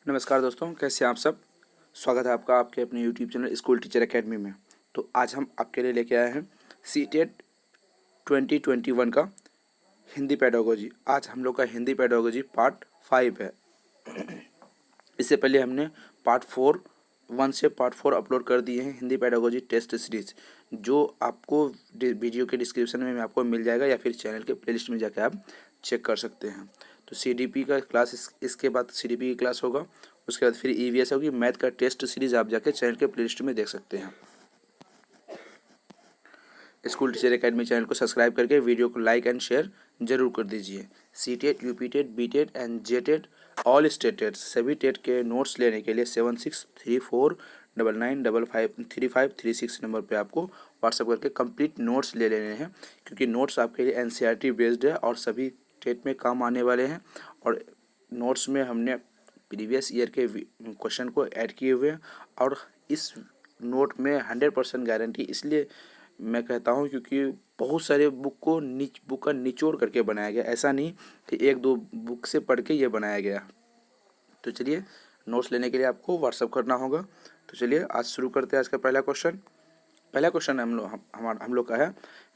नमस्कार दोस्तों, कैसे हैं आप सब। स्वागत है आपका आपके अपने YouTube channel school teacher academy में। तो आज हम आपके लिए लेके आए हैं सीटेट 2021 का हिंदी पेडागोजी। आज हम लोग का हिंदी पेडागोजी पार्ट 5 है। इससे पहले हमने पार्ट 4 1 से पार्ट 4 अपलोड कर दिए हैं हिंदी पेडागोजी टेस्ट सीरीज, जो आपको वीडियो के डिस्क्रिप्शन में आपको मिल जाएगा या फिर चैनल के प्लेलिस्ट में जाकर आप चेक कर सकते हैं। तो सीडीपी का क्लास इसके बाद सीडीपी की क्लास होगा, उसके बाद फिर ईवीएस होगी। मैथ का टेस्ट सीरीज आप जाके चैनल के प्लेलिस्ट में देख सकते हैं। स्कूल टीचर एकेडमी चैनल को सब्सक्राइब करके वीडियो को लाइक एंड शेयर जरूर कर दीजिए। C TET, UP TET, B TET and J TET, all stated सभी टेट के नोट्स लेने के लिए 7634995536 नंबर पे आपको व्हाट्सएप करके कंप्लीट नोट्स ले लेने हैं, क्योंकि नोट्स आपके लिए एनसीईआरटी बेस्ड है और सभी टेट में काम आने वाले हैं। और नोट्स में हमने प्रीवियस ईयर के क्वेश्चन को ऐड किए हुए हैं, और इस नोट में 100% गारंटी इसलिए मैं कहता हूँ क्योंकि बहुत सारे बुक का निचोड़ करके बनाया गया, ऐसा नहीं कि एक दो बुक से पढ़ के ये बनाया गया। तो चलिए, नोट्स लेने के लिए आपको व्हाट्सअप करना होगा। तो चलिए आज शुरू करते हैं आज का पहला क्वेश्चन हम लोग का है,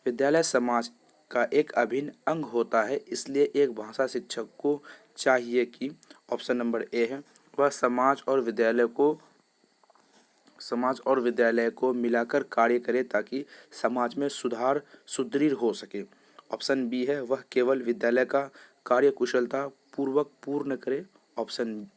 विद्यालय समाज का एक अभिन्न अंग होता है, इसलिए एक भाषा शिक्षक को चाहिए कि ऑप्शन नंबर ए है वह समाज और विद्यालय को मिलाकर कार्य करे ताकि समाज में सुदृढ़ हो सके। ऑप्शन बी है वह केवल विद्यालय का कार्य कुशलता पूर्वक पूर्ण करे। ऑप्शन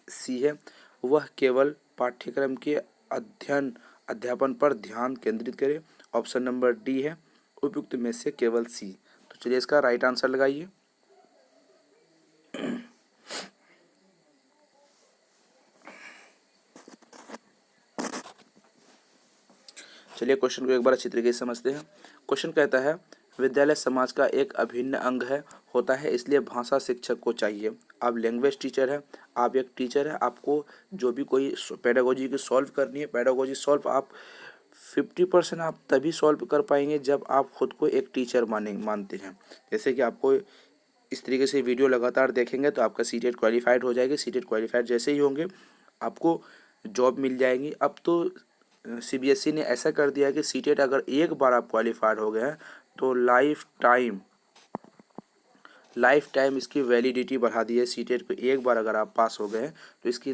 सी है वह केवल पाठ्यक्रम के अध्यापन पर ध्यान केंद्रित करे। ऑप्शन नंबर डी है उपयुक्त में से केवल सी। तो चलिए इसका राइट आंसर लगाइए। चलिए क्वेश्चन को एक बार अच्छी तरीके से समझते हैं। क्वेश्चन कहता है, विद्यालय समाज का एक अभिन्न अंग होता है, इसलिए भाषा शिक्षक को चाहिए। आप लैंग्वेज टीचर है, आप एक टीचर है, आपको जो भी कोई पेडागोजी की सॉल्व करनी है, पेडागोजी सॉल्व आप 50% आप तभी सॉल्व कर पाएंगे जब आप खुद को एक टीचर मानते हैं। जैसे कि आपको इस तरीके से वीडियो लगातार देखेंगे तो आपका सीटेट क्वालिफाइड हो जाएगी। सीटेट क्वालिफाइड जैसे ही होंगे आपको जॉब मिल जाएगी। अब तो सीबीएसई ने ऐसा कर दिया है कि सीटेट अगर एक बार आप क्वालिफाइड हो गए हैं तो लाइफ टाइम इसकी वैलिडिटी बढ़ा दी है। सीटेट को एक बार अगर आप पास हो गए हैं तो इसकी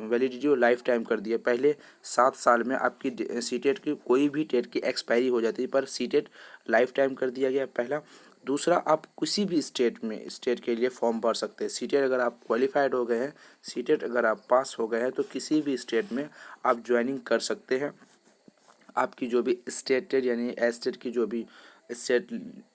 वैलिडिटी वो लाइफ टाइम कर दी है। पहले 7 साल में आपकी सीटेट की कोई भी टेट की एक्सपायरी हो जाती है, पर सीटेट लाइफ टाइम कर दिया गया पहला। दूसरा, आप किसी भी स्टेट के लिए फॉर्म भर सकते हैं। सीटेट अगर आप क्वालिफाइड हो गए हैं, सीटेट अगर आप पास हो गए हैं तो किसी भी स्टेट में आप ज्वाइनिंग कर सकते हैं। आपकी जो भी स्टेटेड यानी एस्टेट की जो भी स्टेट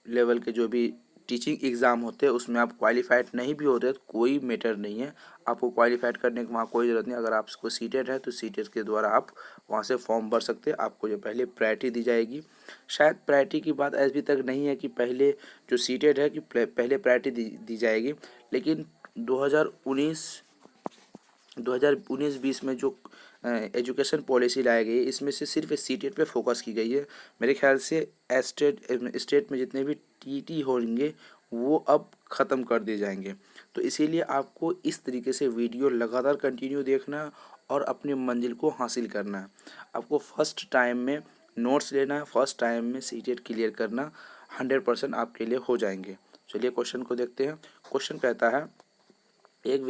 लेवल के जो भी टीचिंग एग्ज़ाम होते हैं उसमें आप क्वालिफाइड नहीं भी होते तो कोई मैटर नहीं है, आपको क्वालिफाइड करने की वहाँ कोई ज़रूरत नहीं। अगर आपको सीटेट है तो सीटेट के द्वारा आप वहाँ से फॉर्म भर सकते हैं। आपको जो पहले प्रायोरिटी दी जाएगी। शायद प्रायोरिटी की बात अभी तक नहीं है कि पहले जो सीटेट है कि पहले प्रायोरिटी दी जाएगी, लेकिन 2019-20 में जो एजुकेशन पॉलिसी लाई गई है इसमें से सिर्फ सीटेट पे फोकस की गई है। मेरे ख्याल से स्टेट में जितने भी टीटी होंगे वो अब ख़त्म कर दिए जाएंगे। तो इसीलिए आपको इस तरीके से वीडियो लगातार कंटिन्यू देखना है और अपनी मंजिल को हासिल करना है। आपको फर्स्ट टाइम में नोट्स लेना है, फर्स्ट टाइम में सीटेट क्लियर करना 100% आपके लिए हो जाएंगे। चलिए क्वेश्चन को देखते हैं। क्वेश्चन कहता है, एक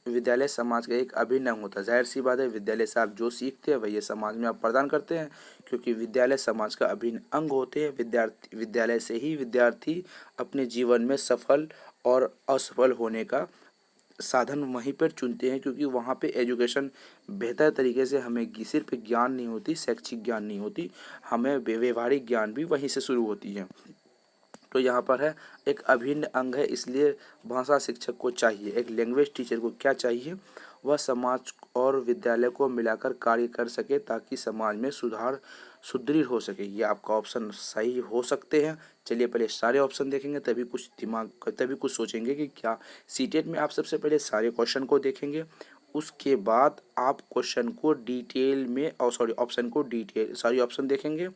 विद्यालय समाज का एक अभिन्न अंग होता है। जाहिर सी बात है, विद्यालय से आप जो सीखते हैं वही समाज में आप प्रदान करते हैं, क्योंकि विद्यालय समाज का अभिन्न अंग होते हैं। विद्यालय से ही विद्यार्थी अपने जीवन में सफल और असफल होने का साधन वहीं पर चुनते हैं, क्योंकि वहाँ पे एजुकेशन बेहतर तरीके से हमें सिर्फ ज्ञान नहीं होती, शैक्षिक ज्ञान नहीं होती, हमें व्यवहारिक ज्ञान भी वहीं से शुरू होती है। तो यहाँ पर है एक अभिन्न अंग है, इसलिए भाषा शिक्षक को चाहिए। एक लैंग्वेज टीचर को क्या चाहिए, वह समाज और विद्यालय को मिलाकर कार्य कर सके ताकि समाज में सुदृढ़ हो सके। ये आपका ऑप्शन सही हो सकते हैं। चलिए पहले सारे ऑप्शन देखेंगे तभी कुछ सोचेंगे कि क्या सीटेट में आप सबसे पहले सारे क्वेश्चन को देखेंगे, उसके बाद आप क्वेश्चन को डिटेल में ऑप्शन देखेंगे,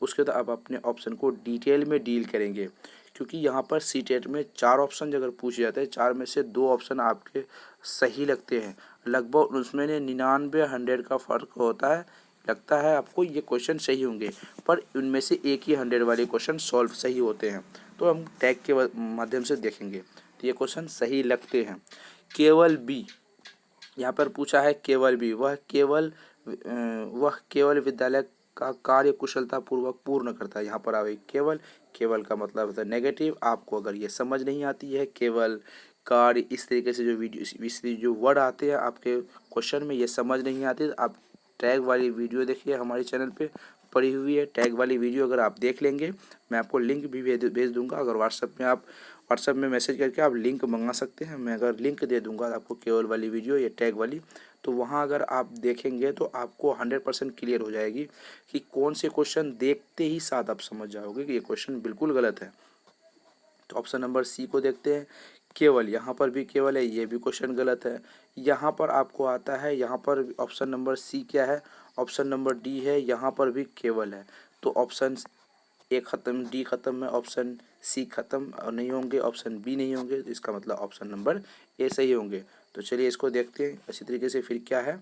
उसके बाद आप अपने ऑप्शन को डिटेल में डील करेंगे। क्योंकि यहाँ पर सीटेट में 4 ऑप्शन अगर पूछे जाते हैं, 4 में से 2 ऑप्शन आपके सही लगते हैं। लगभग उसमें 99 100 का फ़र्क होता है। लगता है आपको ये क्वेश्चन सही होंगे, पर उनमें से एक ही 100 वाले क्वेश्चन सॉल्व सही होते हैं। तो हम टैग के माध्यम से देखेंगे, तो ये क्वेश्चन सही लगते हैं। केवल बी, यहाँ पर पूछा है केवल बी, वह केवल विद्यालय का कार्य कुशलता पूर्वक पूर्ण करता है। यहाँ पर आवे केवल, केवल का मतलब होता है नेगेटिव। आपको अगर ये समझ नहीं आती है केवल कार्य, इस तरीके से जो वीडियो, इस जो वर्ड आते हैं आपके क्वेश्चन में, ये समझ नहीं आती, तो आप टैग वाली वीडियो देखिए, हमारे चैनल पे पड़ी हुई है टैग वाली वीडियो। अगर आप देख लेंगे, मैं आपको लिंक भी भेज दूंगा। अगर व्हाट्सएप में मैसेज करके आप लिंक मंगा सकते हैं, मैं अगर लिंक दे दूंगा आपको केवल वाली वीडियो, ये टैग वाली, तो वहाँ अगर आप देखेंगे तो आपको 100% क्लियर हो जाएगी कि कौन से क्वेश्चन देखते ही साथ आप समझ जाओगे कि ये क्वेश्चन बिल्कुल गलत है। तो ऑप्शन नंबर सी को देखते हैं, केवल, यहाँ पर भी केवल है, ये भी क्वेश्चन गलत है। यहाँ पर आपको आता है, यहाँ पर ऑप्शन नंबर सी क्या है, ऑप्शन नंबर डी है, यहाँ पर भी केवल है। तो ऑप्शन ए खत्म, डी खत्म है, ऑप्शन सी खत्म और नहीं होंगे, ऑप्शन बी नहीं होंगे, तो इसका मतलब ऑप्शन नंबर ए सही होंगे। तो चलिए इसको देखते हैं अच्छी तरीके से। फिर क्या है,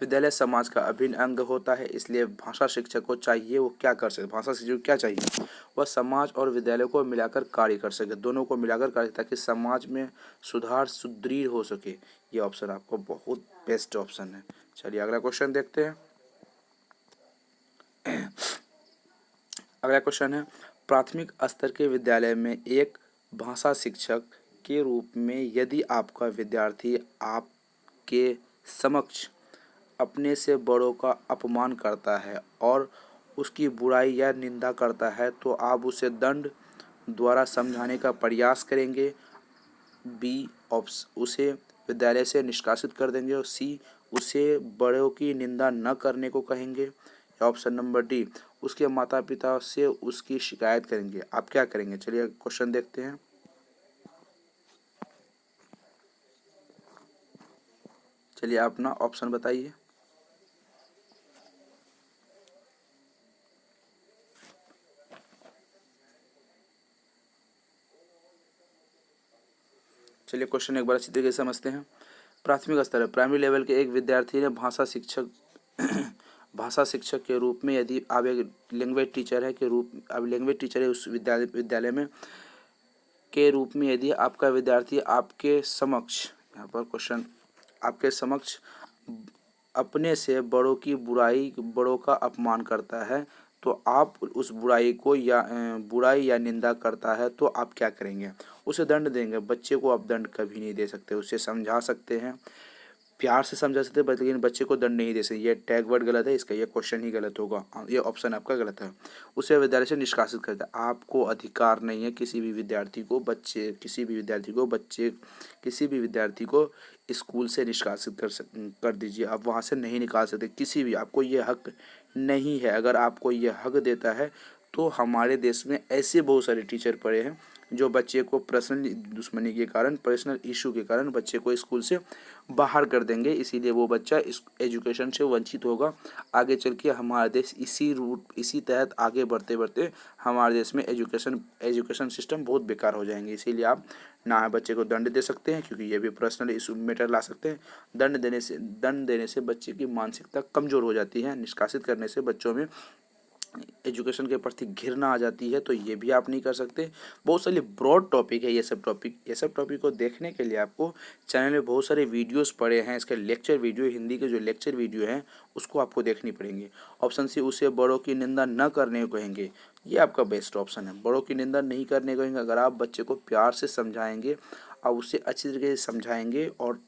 विद्यालय समाज का अभिन्न अंग होता है, इसलिए भाषा शिक्षक को चाहिए वो क्या कर सके, भाषा शिक्षक को क्या चाहिए, वह समाज और विद्यालय को मिलाकर कार्य कर सके, दोनों को मिलाकर कार्य, ताकि समाज में सुधार सुदृढ़ हो सके। ये ऑप्शन आपको बहुत बेस्ट ऑप्शन है। चलिए अगला क्वेश्चन देखते हैं। अगला क्वेश्चन है, प्राथमिक स्तर के विद्यालय में एक भाषा शिक्षक के रूप में यदि आपका विद्यार्थी आपके समक्ष अपने से बड़ों का अपमान करता है और उसकी बुराई या निंदा करता है, तो आप उसे दंड द्वारा समझाने का प्रयास करेंगे, बी उसे विद्यालय से निष्कासित कर देंगे, और सी उसे बड़ों की निंदा न करने को कहेंगे, या ऑप्शन नंबर डी उसके माता पिता से उसकी शिकायत करेंगे। आप क्या करेंगे, चलिए क्वेश्चन देखते हैं। चलिए आप अपना ऑप्शन बताइए। चलिए क्वेश्चन एक बार अच्छी तरीके से समझते हैं। प्राथमिक स्तर है, प्राइमरी लेवल के एक विद्यार्थी ने भाषा शिक्षक के रूप में, यदि आप एक लैंग्वेज टीचर है के रूप, अब लैंग्वेज टीचर है उस विद्यालय में के रूप में, यदि आपका विद्यार्थी आपके समक्ष, यहाँ पर क्वेश्चन, आपके समक्ष अपने से बड़ों की बुराई, बड़ों का अपमान करता है, तो आप उस बुराई को या बुराई या निंदा करता है, तो आप क्या करेंगे, उसे दंड देंगे। बच्चे को आप दंड कभी नहीं दे सकते, उसे समझा सकते हैं, प्यार से समझा सकते हैं, लेकिन बच्चे को दंड नहीं दे सकते। ये टैग वर्ड गलत है, इसका ये क्वेश्चन ही गलत होगा, ये ऑप्शन आपका गलत है। उसे विद्यालय से निष्कासित करता है। आपको अधिकार नहीं है किसी भी विद्यार्थी को, किसी भी विद्यार्थी को स्कूल से निष्कासित कर दीजिए, आप वहाँ से नहीं निकाल सकते किसी भी, आपको ये हक नहीं है। अगर आपको ये हक देता है तो हमारे देश में ऐसे बहुत सारे टीचर पड़े हैं जो बच्चे को पर्सनल दुश्मनी के कारण, पर्सनल इशू के कारण बच्चे को स्कूल से बाहर कर देंगे, इसीलिए वो बच्चा इस एजुकेशन से वंचित होगा। आगे चल के हमारा देश इसी तहत आगे बढ़ते बढ़ते हमारे देश में एजुकेशन सिस्टम बहुत बेकार हो जाएंगे। इसीलिए आप ना बच्चे को दंड दे सकते हैं, क्योंकि ये भी पर्सनल इशू मैटर ला सकते हैं। दंड देने से बच्चे की मानसिकता कमज़ोर हो जाती है, निष्कासित करने से बच्चों में एजुकेशन के प्रति घृणा आ जाती है, तो ये भी आप नहीं कर सकते। बहुत सारी ब्रॉड टॉपिक है ये सब टॉपिक को देखने के लिए आपको चैनल में बहुत सारे वीडियोस पड़े हैं, इसके लेक्चर वीडियो, हिंदी के जो लेक्चर वीडियो हैं उसको आपको देखनी पड़ेंगे। ऑप्शन सी उसे बड़ों की निंदा न करने को कहेंगे, ये आपका बेस्ट ऑप्शन है, बड़ों की निंदा नहीं करने को कहेंगे। अगर आप बच्चे को प्यार से समझाएंगे, आप उसे अच्छी तरीके से समझाएंगे, और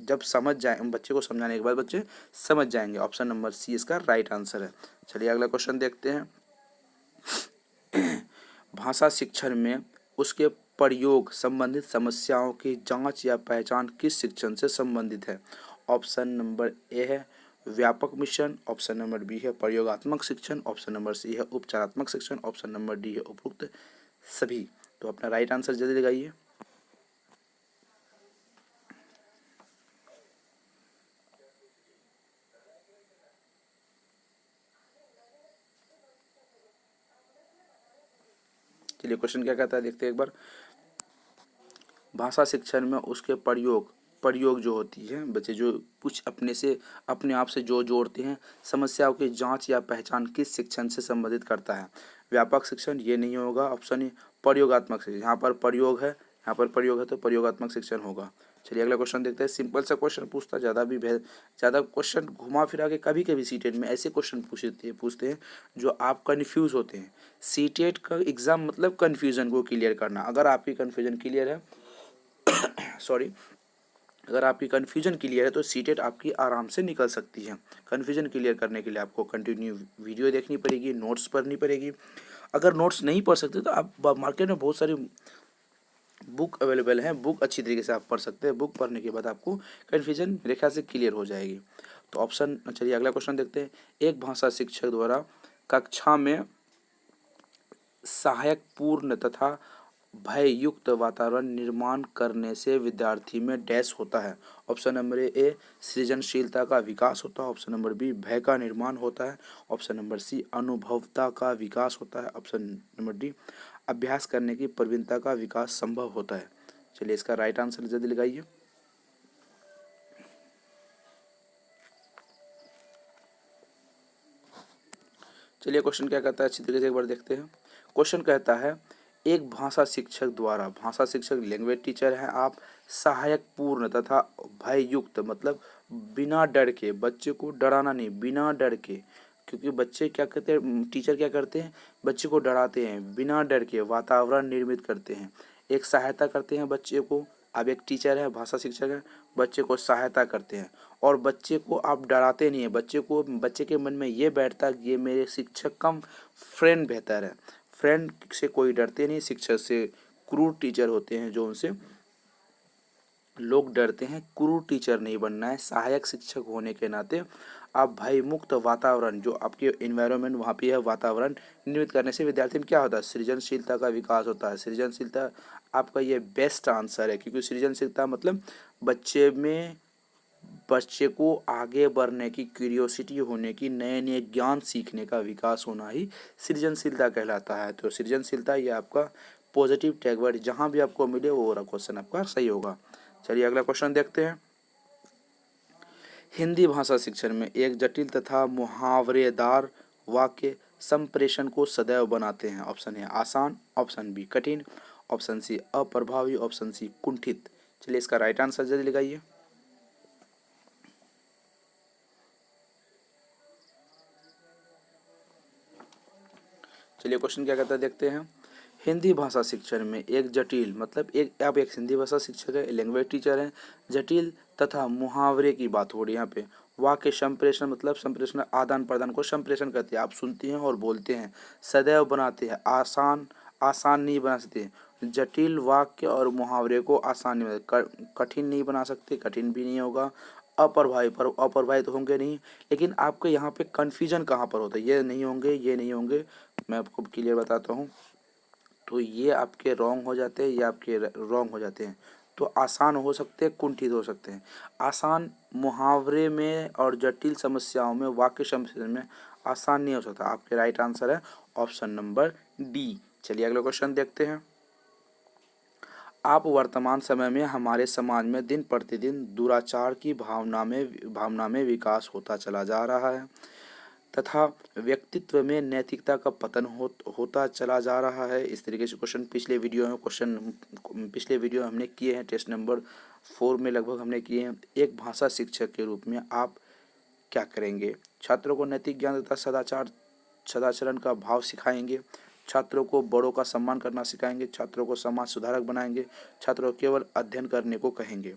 जब समझ जाए, बच्चे को समझाने के बाद बच्चे समझ जाएंगे। ऑप्शन नंबर सी इसका राइट आंसर है। चलिए अगला क्वेश्चन देखते हैं। भाषा शिक्षण में उसके प्रयोग संबंधित समस्याओं की जांच या पहचान किस शिक्षण से संबंधित है। ऑप्शन नंबर ए है व्यापक मिश्रण, ऑप्शन नंबर बी है प्रयोगात्मक शिक्षण, ऑप्शन नंबर सी है उपचारात्मक शिक्षण, ऑप्शन नंबर डी है उपयुक्त सभी। तो अपना राइट आंसर जल्दी लगाइए। चलिए क्वेश्चन क्या कहता है देखते हैं एक बार। भाषा शिक्षण में उसके प्रयोग जो होती है, बच्चे जो कुछ अपने आप से जो जोड़ते हैं, समस्याओं की जांच या पहचान किस शिक्षण से संबंधित करता है? व्यापक शिक्षण, ये नहीं होगा ऑप्शन ए। प्रयोगात्मक शिक्षण, यहाँ पर प्रयोग है, तो प्रयोगात्मक शिक्षण होगा। चलिए अगला क्वेश्चन देखते हैं। सिंपल सा क्वेश्चन पूछता, ज़्यादा क्वेश्चन घुमा फिरा के कभी कभी सीटेट में ऐसे क्वेश्चन पूछते हैं जो आप कन्फ्यूज़ होते हैं। सीटेट का एग्ज़ाम मतलब कन्फ्यूज़न को क्लियर करना। अगर आपकी कन्फ्यूज़न क्लियर है सॉरी अगर आपकी कन्फ्यूजन क्लियर है तो सीटेट आपकी आराम से निकल सकती है। कन्फ्यूजन क्लियर करने के लिए आपको कंटिन्यू वीडियो देखनी पड़ेगी, नोट्स पढ़नी पड़ेगी। अगर नोट्स नहीं पढ़ सकते तो आप मार्केट में बहुत सारी बुक अवेलेबल हैं, बुक अच्छी तरीके से आप पढ़ सकते हैं। बुक पढ़ने के बाद आपको कन्फ्यूजन मेरे ख्याल से क्लियर हो जाएगी। तो ऑप्शन, चलिए अगला क्वेश्चन देखते हैं। एक भाषा शिक्षक द्वारा कक्षा में सहायक पूर्ण तथा भययुक्त वातावरण निर्माण करने से विद्यार्थी में डैश होता है। ऑप्शन नंबर ए सृजनशीलता का विकास होता है। ऑप्शन नंबर बी भय का निर्माण होता है। ऑप्शन नंबर सी अनुभवता का विकास होता है। ऑप्शन नंबर डी अभ्यास करने की प्रवीणता का विकास संभव होता है। चलिए इसका राइट आंसर जल्दी लगाइए। चलिए क्वेश्चन क्या कहता है अच्छी तरीके से एक बार देखते हैं। क्वेश्चन कहता है एक भाषा शिक्षक द्वारा, भाषा शिक्षक लैंग्वेज टीचर हैं आप, सहायक पूर्ण तथा भययुक्त मतलब बिना डर के, बच्चे को डराना नहीं, बिना डर के, क्योंकि बच्चे क्या करते हैं, टीचर क्या करते हैं, बच्चे को डराते हैं, बिना डर के वातावरण निर्मित करते हैं, एक सहायता करते हैं बच्चे को। अब एक टीचर है, भाषा शिक्षक है, बच्चे को सहायता करते हैं और बच्चे को आप डराते नहीं है। बच्चे के मन में ये बैठता है कि ये मेरे शिक्षक कम फ्रेंड बेहतर है। फ्रेंड से कोई डरते नहीं, शिक्षक से क्रूर टीचर होते हैं जो उनसे लोग डरते हैं। क्रूर टीचर नहीं बनना है। सहायक शिक्षक होने के नाते आप भय मुक्त वातावरण जो आपके इन्वायरमेंट वहाँ पे है, वातावरण निर्मित करने से विद्यार्थी में क्या होता है, सृजनशीलता का विकास होता है। सृजनशीलता आपका ये बेस्ट आंसर है, क्योंकि सृजनशीलता मतलब बच्चे को आगे बढ़ने की, क्यूरियोसिटी होने की, नए नए ज्ञान सीखने का विकास होना ही सृजनशीलता कहलाता है। तो सृजनशीलता ये आपका पॉजिटिव टैग वर्ड जहाँ भी आपको मिले वो वाला क्वेश्चन आपका सही होगा। चलिए अगला क्वेश्चन देखते हैं। हिंदी भाषा शिक्षण में एक जटिल तथा मुहावरेदार वाक्य संप्रेषण को सदैव बनाते हैं। ऑप्शन है आसान, ऑप्शन बी कठिन, ऑप्शन सी अप्रभावी, ऑप्शन सी कुंठित। चलिए इसका राइट आंसर जल्दी लगाइए। चलिए क्वेश्चन क्या कहता है देखते हैं। हिंदी भाषा शिक्षण में एक जटिल मतलब आप एक हिंदी भाषा शिक्षक है, लैंग्वेज टीचर हैं, जटिल तथा मुहावरे की बात हो रही है यहाँ पे। वाक्य संप्रेषण मतलब संप्रेषण आदान प्रदान को संप्रेषण करते हैं, आप सुनते हैं और बोलते हैं। सदैव बनाते हैं, आसान नहीं बना सकते। जटिल वाक्य और मुहावरे को आसान नहीं कठिन नहीं बना सकते, कठिन भी नहीं होगा। अप्रभावित होंगे नहीं। लेकिन आपके यहाँ पे कन्फ्यूजन कहाँ पर होता है, ये नहीं होंगे, ये नहीं होंगे। मैं आपको क्लियर बताता हूँ। तो ये आपके रॉन्ग हो जाते हैं, ये आपके रॉन्ग हो जाते हैं। तो आसान हो सकते हैं, कुंठित हो सकते हैं। आसान मुहावरे में और जटिल समस्याओं में, वाक्य संप्रेषण में आसान नहीं हो सकता। आपके राइट आंसर है ऑप्शन नंबर डी। चलिए अगला क्वेश्चन देखते हैं। आप वर्तमान समय में हमारे समाज में दिन प्रतिदिन दुराचार की भावना में विकास होता चला जा रहा है तथा व्यक्तित्व में नैतिकता का पतन होता चला जा रहा है। इस तरीके से पिछले वीडियो हमने किए हैं, टेस्ट नंबर 4 में लगभग हमने किए हैं। एक भाषा शिक्षक के रूप में आप क्या करेंगे? छात्रों को नैतिक ज्ञान तथा सदाचरण का भाव सिखाएंगे, छात्रों को बड़ों का सम्मान करना सिखाएंगे, छात्रों को समाज सुधारक बनाएंगे, छात्रों को केवल अध्ययन करने को कहेंगे।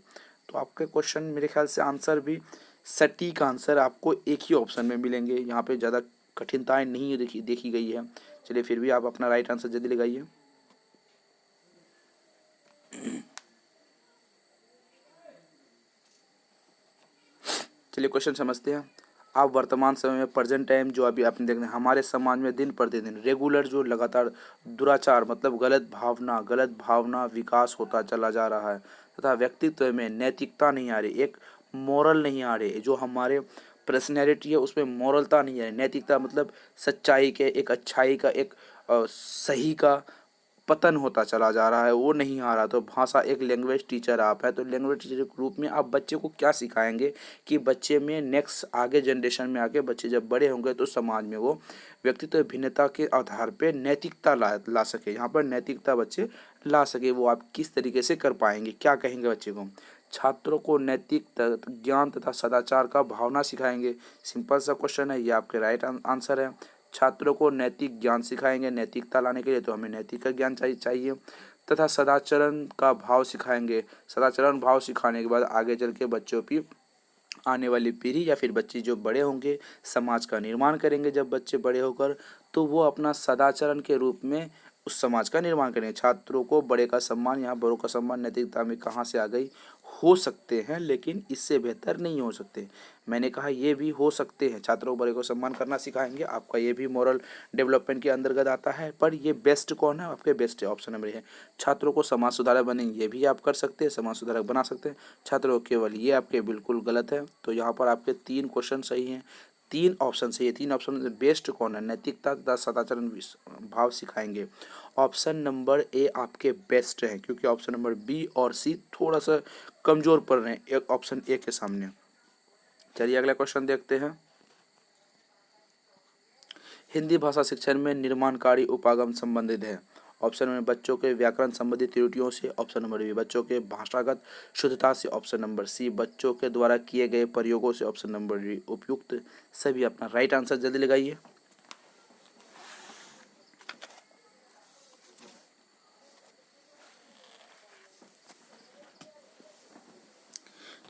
तो आपके क्वेश्चन मेरे ख्याल से आंसर भी सटीक आंसर आपको एक ही ऑप्शन में मिलेंगे। यहाँ पे ज़्यादा कठिनताएं नहीं देखी गई है। चलिए फिर भी आप अपना राइट आंसर जल्दी लगाइए। चलिए क्वेश्चन समझते हैं। आप वर्तमान समय में प्रेजेंट टाइम जो अभी आपने देखना है, हमारे समाज में दिन प्रतिदिन रेगुलर जो लगातार दुराचार मतलब गलत भावना विकास होता चला जा रहा है तथा व्यक्तित्व में नैतिकता नहीं आ रही, एक मॉरल नहीं आ रही। जो हमारे पर्सनैलिटी है उसमें मॉरलता नहीं आ रही। नैतिकता मतलब सच्चाई के, एक अच्छाई का, एक सही का पतन होता चला जा रहा है, वो नहीं आ रहा। तो भाषा एक लैंग्वेज टीचर आप है, तो लैंग्वेज टीचर के रूप में आप बच्चे को क्या सिखाएंगे कि बच्चे में नेक्स्ट आगे जनरेशन में आके बच्चे जब बड़े होंगे तो समाज में वो व्यक्तित्व भिन्नता के आधार पे नैतिकता ला सके। यहाँ पर नैतिकता बच्चे ला सके, वो आप किस तरीके से कर पाएंगे, क्या कहेंगे बच्चे को। छात्रों को नैतिक ज्ञान तथा सदाचार का भावना सिखाएंगे। सिंपल सा क्वेश्चन है, ये आपके राइट आंसर है। छात्रों को नैतिक ज्ञान सिखाएंगे, नैतिकता लाने के लिए तो हमें नैतिक का ज्ञान चाहिए तथा सदाचरण का भाव सिखाएंगे। सदाचरण भाव सिखाने के बाद आगे चल के बच्चों की आने वाली पीढ़ी या फिर बच्चे जो बड़े होंगे समाज का निर्माण करेंगे। जब बच्चे बड़े होकर तो वो अपना सदाचरण के रूप में उस समाज का निर्माण करेंगे। छात्रों को बड़े का सम्मान, यहाँ बड़ों का सम्मान नैतिकता में कहाँ से आ गई, हो सकते हैं लेकिन इससे बेहतर नहीं हो सकते। मैंने कहा ये भी हो सकते हैं, छात्रों को बड़े को सम्मान करना सिखाएंगे, आपका ये भी मॉरल डेवलपमेंट के अंतर्गत आता है। पर ये बेस्ट कौन है, आपके बेस्ट है ऑप्शन नंबर है। छात्रों को समाज सुधारक बनेंगे, ये भी आप कर सकते हैं, समाज सुधारक बना सकते हैं छात्रों को केवल, ये आपके बिल्कुल गलत है। तो यहाँ पर आपके 3 क्वेश्चन सही हैं, 3 ऑप्शन सही है। 3 ऑप्शन में बेस्ट कौन है, नैतिकता तथा सदाचरण भाव सिखाएंगे। ऑप्शन नंबर ए आपके बेस्ट है, क्योंकि ऑप्शन नंबर बी और सी थोड़ा सा कमजोर पड़ रहे हैं एक ऑप्शन ए के सामने। चलिए अगला क्वेश्चन देखते हैं। हिंदी भाषा शिक्षण में निर्माणकारी उपागम संबंधित है। ऑप्शन नंबर बच्चों के व्याकरण संबंधी त्रुटियों से, ऑप्शन नंबर बी बच्चों के भाषागत शुद्धता से, ऑप्शन नंबर सी बच्चों के द्वारा किए गए प्रयोगों से, ऑप्शन नंबर डी उपयुक्त सभी। अपना राइट आंसर जल्दी लगाइए।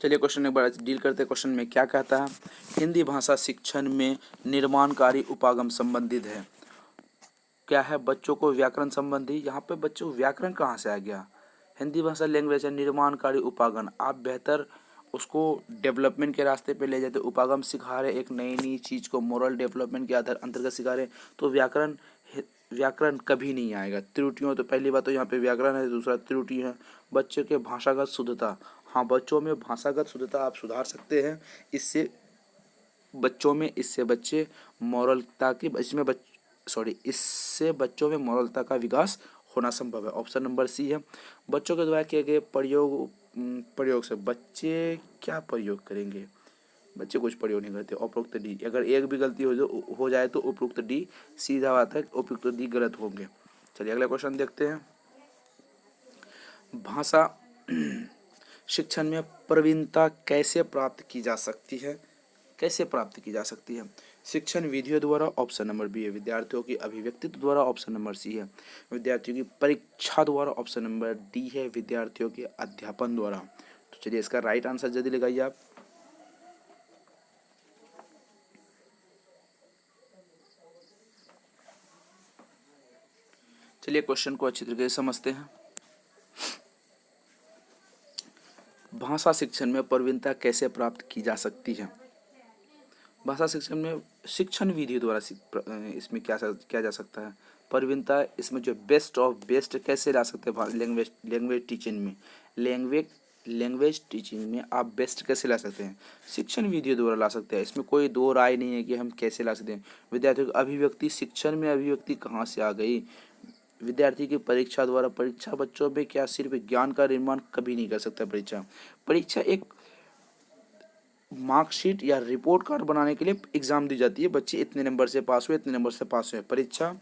चलिए क्वेश्चन एक बार डील करते हैं। क्वेश्चन में क्या कहता है, हिंदी भाषा शिक्षण में निर्माणकारी उपागम संबंधित है। क्या है, बच्चों को व्याकरण संबंधी। यहाँ पे बच्चों को व्याकरण कहाँ से आ गया, हिंदी भाषा लैंग्वेज है, निर्माणकारी उपागम आप बेहतर उसको डेवलपमेंट के रास्ते पे ले जाते। उपागम सिखा रहे, एक नई नई चीज़ को मोरल डेवलपमेंट के आधार अंतर्गत सिखा रहे, तो व्याकरण कभी नहीं आएगा। त्रुटियों, तो पहली बात तो यहाँ पे व्याकरण है, दूसरा त्रुटि है। बच्चों के भाषागत शुद्धता, हाँ बच्चों में भाषागत शुद्धता आप सुधार सकते हैं, इससे बच्चों में, इससे बच्चे मॉरलता की इसमें इससे बच्चों में मॉरलता का विकास होना संभव है। ऑप्शन नंबर सी है, बच्चों के द्वारा किए गए प्रयोग से बच्चे क्या प्रयोग करेंगे, बच्चे कुछ प्रयोग नहीं करते। उपरोक्त डी, अगर एक भी गलती हो जाए तो उपरोक्त डी सीधा बात है, उपरोक्त डी गलत होंगे। चलिए अगला क्वेश्चन देखते हैं। भाषा शिक्षण में प्रवीणता कैसे प्राप्त की जा सकती है, कैसे प्राप्त की जा सकती है। शिक्षण विधियों द्वारा, ऑप्शन नंबर बी है। विद्यार्थियों की अभिव्यक्तित्व द्वारा, ऑप्शन नंबर सी है। विद्यार्थियों की परीक्षा द्वारा, ऑप्शन नंबर डी है। विद्यार्थियों के अध्यापन द्वारा। तो चलिए इसका राइट आंसर जल्दी लगाइए आप। चलिए क्वेश्चन को अच्छी तरीके से समझते हैं। भाषा शिक्षण में प्रवीणता कैसे प्राप्त की जा सकती है। भाषा शिक्षण में शिक्षण विधि द्वारा इसमें क्या किया जा सकता है, प्रवीणता इसमें जो बेस्ट ऑफ बेस्ट कैसे ला सकते हैं। लैंग्वेज टीचिंग में, लैंग्वेज टीचिंग में आप बेस्ट कैसे ला सकते हैं, शिक्षण विधियों द्वारा ला सकते हैं। इसमें कोई दो राय नहीं है कि हम कैसे ला सकते हैं। विद्यार्थियों की अभिव्यक्ति, शिक्षण में अभिव्यक्ति कहाँ से आ गई, विद्यार्थी की परीक्षा द्वारा। परीक्षा बच्चों में क्या सिर्फ ज्ञान का निर्माण कभी नहीं कर सकता। परीक्षा एक मार्कशीट या रिपोर्ट कार्ड बनाने के लिए एग्ज़ाम दी जाती है, बच्चे इतने नंबर से पास हुए, इतने नंबर से पास हुए। परीक्षा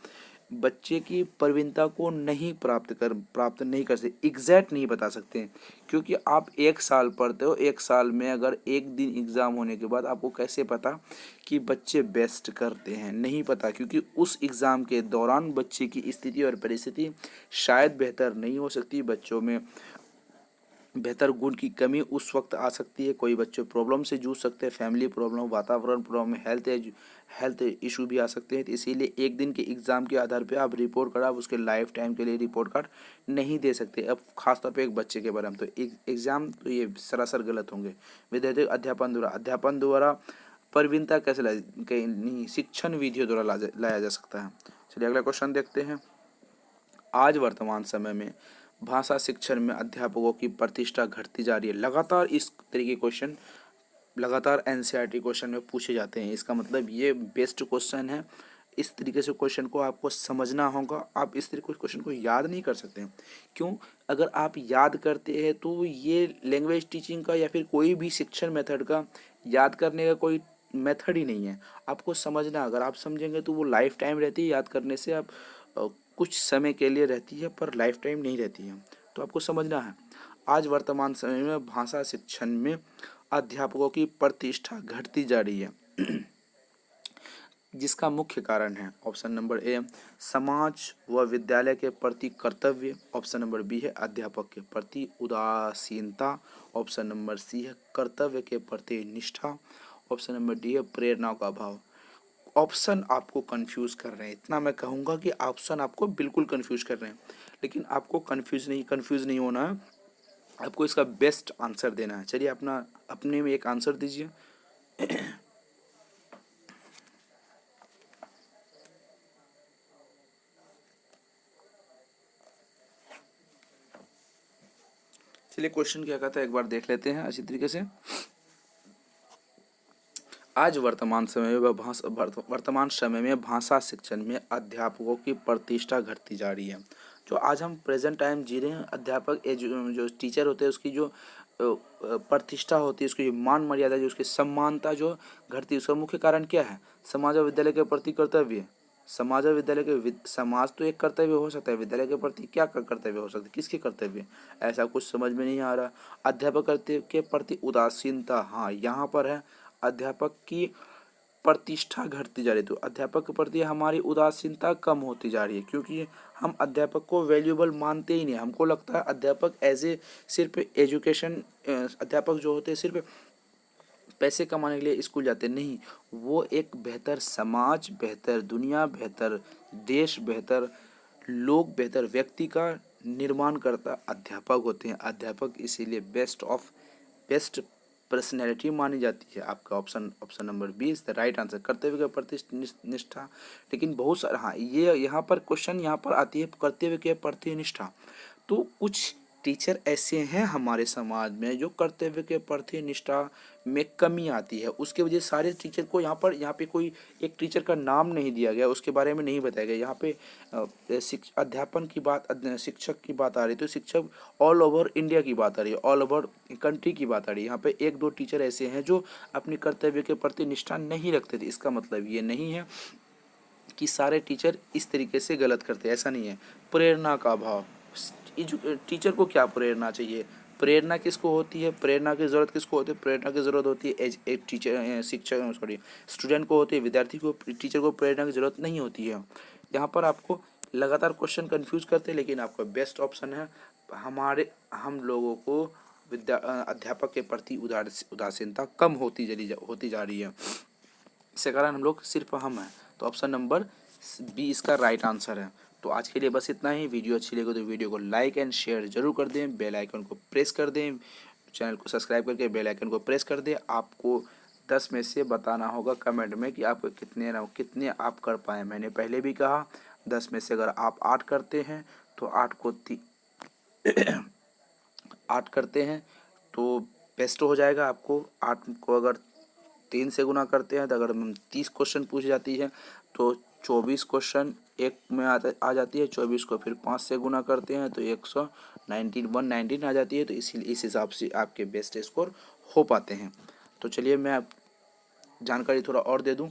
बच्चे की प्रवीणता को नहीं प्राप्त नहीं कर सकते, एग्जैक्ट नहीं बता सकते, क्योंकि आप 1 साल पढ़ते हो, 1 साल में अगर एक दिन एग्ज़ाम होने के बाद आपको कैसे पता कि बच्चे बेस्ट करते हैं, नहीं पता, क्योंकि उस एग्ज़ाम के दौरान बच्चे की स्थिति और परिस्थिति शायद बेहतर नहीं हो सकती। बच्चों में बेहतर गुण की कमी उस वक्त आ सकती है, कोई बच्चे प्रॉब्लम से जूझ सकते हैं, फैमिली प्रॉब्लम, वातावरण प्रॉब्लम, हेल्थ इशू भी आ सकते हैं। तो इसीलिए एक दिन के एग्ज़ाम के आधार पे आप रिपोर्ट कार्ड, आप उसके लाइफ टाइम के लिए रिपोर्ट कार्ड नहीं दे सकते। अब खासतौर पे एक बच्चे के बारे में तो एग्ज़ाम तो ये सरासर गलत होंगे। विद्यार्थी अध्यापन द्वारा प्रवीणता कैसे नहीं, शिक्षण विधियों द्वारा लाया जा सकता है। चलिए अगला क्वेश्चन देखते हैं। आज वर्तमान समय में भाषा शिक्षण में अध्यापकों की प्रतिष्ठा घटती जा रही है। लगातार इस तरीके क्वेश्चन लगातार एनसीईआरटी क्वेश्चन में पूछे जाते हैं, इसका मतलब ये बेस्ट क्वेश्चन है, इस तरीके से क्वेश्चन को आपको समझना होगा। आप इस तरीके के क्वेश्चन को याद नहीं कर सकते हैं। क्यों? अगर आप याद करते हैं तो ये लैंग्वेज टीचिंग का या फिर कोई भी शिक्षण मेथड का याद करने का कोई मेथड ही नहीं है। आपको समझना, अगर आप समझेंगे तो वो लाइफ टाइम रहती है। याद करने से आप कुछ समय के लिए रहती है पर लाइफ टाइम नहीं रहती है। तो आपको समझना है। आज वर्तमान समय में भाषा शिक्षण में अध्यापकों की प्रतिष्ठा घटती जा रही है, जिसका मुख्य कारण है ऑप्शन नंबर ए समाज व विद्यालय के प्रति कर्तव्य, ऑप्शन नंबर बी है अध्यापक के प्रति उदासीनता, ऑप्शन नंबर सी है कर्तव्य के प्रति निष्ठा, ऑप्शन नंबर डी है प्रेरणा का अभाव। ऑप्शन आपको कंफ्यूज कर रहे हैं, इतना मैं कहूँगा कि ऑप्शन आपको बिल्कुल कंफ्यूज कर रहे हैं, लेकिन आपको कंफ्यूज नहीं होना है। आपको इसका बेस्ट आंसर देना है। चलिए अपना अपने में एक आंसर दीजिए। चलिए क्वेश्चन क्या कहता है एक बार देख लेते हैं अच्छी तरीके से। आज वर्तमान समय में भाषा शिक्षण में अध्यापकों की प्रतिष्ठा घटती जा रही है। जो आज हम प्रेजेंट टाइम जी रहे हैं, अध्यापक जो टीचर होते हैं उसकी जो प्रतिष्ठा होती है, उसकी जो मान मर्यादा, जो उसकी सम्मानता जो घटती है, उसका मुख्य कारण क्या है? समाज और विद्यालय के प्रति कर्तव्य। समाज और विद्यालय के समाज तो एक कर्तव्य हो सकता है, विद्यालय के प्रति क्या कर्तव्य हो सकता है, किसके कर्तव्य? ऐसा कुछ समझ में नहीं आ रहा। अध्यापक के प्रति उदासीनता, हाँ यहाँ पर है। अध्यापक की प्रतिष्ठा घटती जा रही है, तो अध्यापक के प्रति हमारी उदासीनता कम होती जा रही है, क्योंकि हम अध्यापक को वैल्यूएबल मानते ही नहीं। हमको लगता है अध्यापक एज ए सिर्फ एजुकेशन, अध्यापक जो होते हैं सिर्फ पैसे कमाने के लिए स्कूल जाते नहीं, वो एक बेहतर समाज, बेहतर दुनिया, बेहतर देश, बेहतर लोग, बेहतर व्यक्ति का निर्माण करता अध्यापक होते हैं। अध्यापक इसीलिए बेस्ट पर्सनैलिटी मानी जाती है। आपका option number B is the right answer, कर्तव्य के प्रति निष्ठा। लेकिन बहुत सारा, हाँ ये यहाँ पर क्वेश्चन यहाँ पर आती है कर्तव्य के प्रति निष्ठा। तो कुछ टीचर ऐसे हैं हमारे समाज में जो कर्तव्य के प्रति निष्ठा में कमी आती है, उसके वजह से सारे टीचर को यहाँ पे कोई एक टीचर का नाम नहीं दिया गया, उसके बारे में नहीं बताया गया। यहाँ पे अध्यापन की बात, शिक्षक की बात आ रही है, तो शिक्षक ऑल ओवर इंडिया की बात आ रही है, ऑल ओवर कंट्री की बात आ रही है। यहाँ पे एक दो टीचर ऐसे हैं जो अपने कर्तव्य के प्रति निष्ठा नहीं रखते थे। इसका मतलब ये नहीं है कि सारे टीचर इस तरीके से गलत करते, ऐसा नहीं है। प्रेरणा का अभाव, टीचर को क्या प्रेरणा चाहिए? प्रेरणा किसको होती है? प्रेरणा की ज़रूरत किसको होती है? प्रेरणा की ज़रूरत होती है एज एक टीचर, शिक्षक सॉरी स्टूडेंट को होती है। विद्यार्थी को, टीचर को प्रेरणा की ज़रूरत नहीं होती है। यहाँ पर आपको लगातार क्वेश्चन कंफ्यूज करते हैं, लेकिन आपका बेस्ट ऑप्शन है हम लोगों को अध्यापक के प्रति उदासीनता कम होती जा रही है। इसके कारण हम लोग सिर्फ हम हैं, तो ऑप्शन नंबर बी इसका राइट आंसर है। तो आज के लिए बस इतना ही। वीडियो अच्छी लगे तो वीडियो को लाइक एंड शेयर जरूर कर दें, बेल आइकन को प्रेस कर दें, चैनल को सब्सक्राइब करके बेल आइकन को प्रेस कर दें। आपको 10 में से बताना होगा कमेंट में कि आपको कितने आप कर पाए। मैंने पहले भी कहा 10 में से अगर आप 8 करते हैं तो 8 करते हैं तो बेस्ट हो जाएगा। आपको 8 को अगर 3 से गुना करते हैं तो अगर 30 क्वेश्चन पूछ जाती है तो 24 क्वेश्चन एक में आ जाती है। 24 को फिर 5 से गुना करते हैं तो 119 आ जाती है। तो इसीलिए इस हिसाब से आपके बेस्ट स्कोर हो पाते हैं। तो चलिए मैं जानकारी थोड़ा और दे दूं।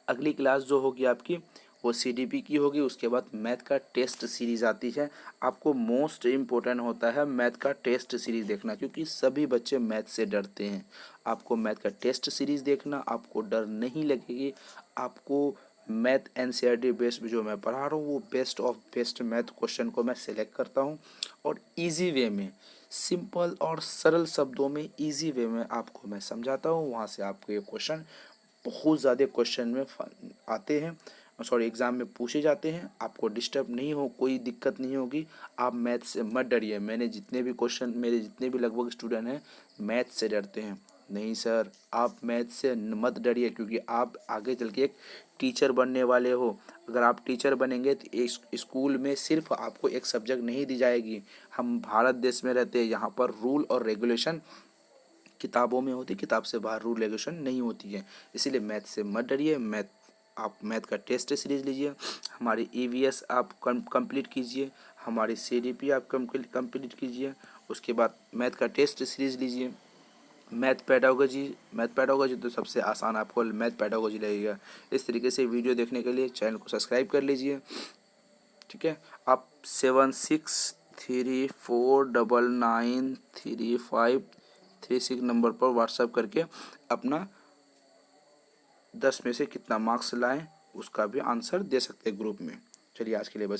अगली क्लास जो होगी आपकी वो सीडीपी की होगी। उसके बाद मैथ का टेस्ट सीरीज़ आती है। आपको मोस्ट इम्पोर्टेंट होता है मैथ का टेस्ट सीरीज़ देखना, क्योंकि सभी बच्चे मैथ से डरते हैं। आपको मैथ का टेस्ट सीरीज़ देखना, आपको डर नहीं लगेगी। आपको मैथ एनसीईआरटी बेस्ड जो मैं पढ़ा रहा हूँ वो best of best math question को मैं सिलेक्ट करता हूँ और इजी वे में, सिंपल और सरल शब्दों में इजी वे में आपको मैं समझाता हूँ। वहाँ से आपको ये क्वेश्चन बहुत ज़्यादा क्वेश्चन में आते हैं, सॉरी एग्ज़ाम में पूछे जाते हैं। आपको डिस्टर्ब नहीं हो, कोई दिक्कत नहीं होगी। आप मैथ से मत डरिए। मेरे जितने भी लगभग स्टूडेंट हैं मैथ से डरते हैं। नहीं सर, आप मैथ से मत डरिए, क्योंकि आप आगे चल के एक टीचर बनने वाले हो। अगर आप टीचर बनेंगे तो इस स्कूल में सिर्फ आपको एक सब्जेक्ट नहीं दी जाएगी। हम भारत देश में रहते हैं, यहाँ पर रूल और रेगुलेशन किताबों में होती, किताब से बाहर रूल रेगुलेशन नहीं होती है। इसीलिए मैथ से मत डरिए। मैथ आप मैथ का टेस्ट सीरीज लीजिए, हमारी ईवीएस आप कंप्लीट कीजिए, हमारी सीडीपी आप कंप्लीट कीजिए, उसके बाद मैथ का टेस्ट सीरीज लीजिए। मैथ पेडागोजी तो सबसे आसान आपको मैथ पेडागोजी लगेगा। इस तरीके से वीडियो देखने के लिए चैनल को सब्सक्राइब कर लीजिए, ठीक है। आप 7634993536 नंबर पर व्हाट्सएप करके अपना 10 में से कितना मार्क्स लाएं उसका भी आंसर दे सकते हैं ग्रुप में। चलिए आज के लिए बस।